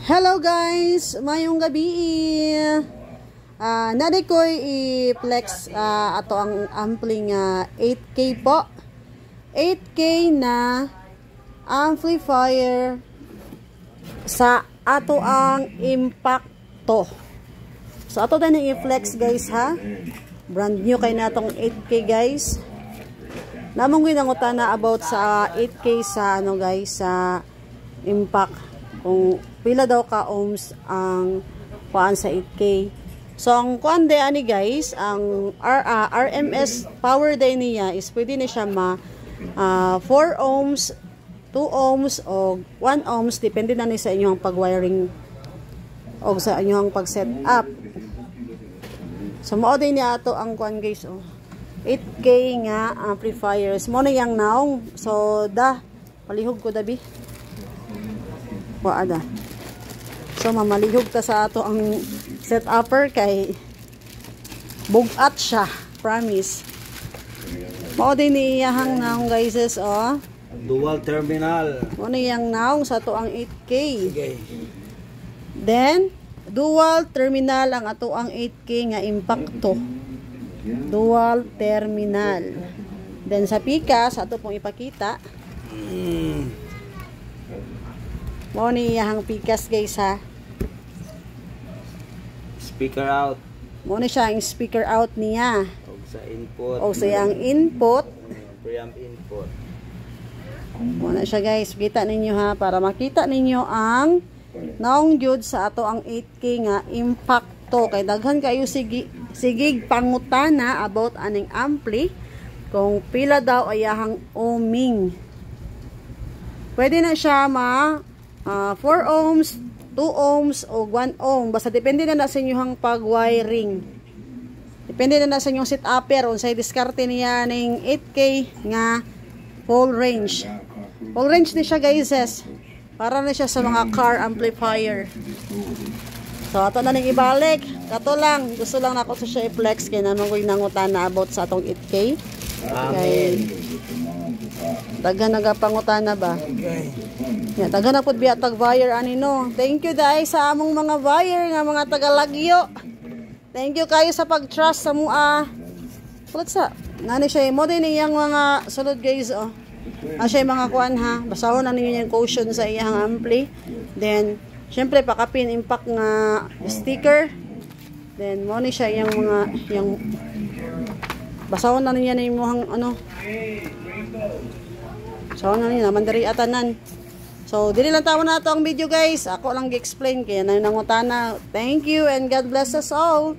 Hello guys, mayong gabi. Nari ko'y i-flex ato ang ampling 8K po. 8K na amplifier sa ato ang Impacto. So ato din i-flex guys ha. Brand new kay natong 8K guys. Namong ginangutan na about sa 8K sa ano guys sa Impact. Kung pila daw ka ohms ang kuan sa 8K. So ang kuan day ani guys, ang RMS power day niya is pwede na siya 4 ohms, 2 ohms o 1 ohms depende na ni sa inyong pag-wiring o sa inyong pag-set up. So mao day niya ato ang kuan guys 8K nga amplifiers. Mo na yang naong. So palihog ko dabi. Waada. So mamalihog ta sa ato ang set-upper kay bugat siya, promise. Mao din ni iyahang naong guys dual terminal. Mo na yang naong sa ato ang 8K. Okay. Then dual terminal ang ato ang 8K nga Impacto. Dual terminal. Then sa pikas ato pong ipakita. Mo ni iyahang pikas guys ha. Speaker out. Mo ni siya ang speaker out niya. O sa input. O sa iyang input. Preamp input. Mo na siya guys. Kita ninyo ha. Para makita ninyo ang naong gyud sa ato ang 8K nga Impacto. Kay daghan kayo sigig pangutana about aning ampli. Kung pila daw ayahang ohming. Pwede na siya 4 ohms, 2 ohms, o 1 ohm. Basta depende na sa inyong pag-wiring. Depende na sa inyong set-upper. Unsay diskarte niya ng 8K nga full range. Full range ni siya guys. Para na siya sa mga car amplifier. So ato na ning ibalik. Kato lang. Gusto lang nako sa siya i-flex. Kaya naman ko nangutan na about sa atong 8K. Amen. Daghan nagapangutan na ba? Okay. Yeah, taga na pud biya tag buyer ani no. Thank you dai sa among mga buyer nga mga taga-Lagyo. Thank you kayo sa pag-trust sa mua. Pulot sa nani siya mo din iyang mga sulod guys siya mga kuan ha. Basahon na ninyo yung caution sa iyang ampli. Then syempre pakapin impact nga sticker. Then mo ni siya yung mga yung basahon na ninyo yung muhang ano. So na ni naman diri atanan. So, dili lang tawo na ito ang video guys. Ako lang gi-explain kaya nangutana. Thank you and God bless us all.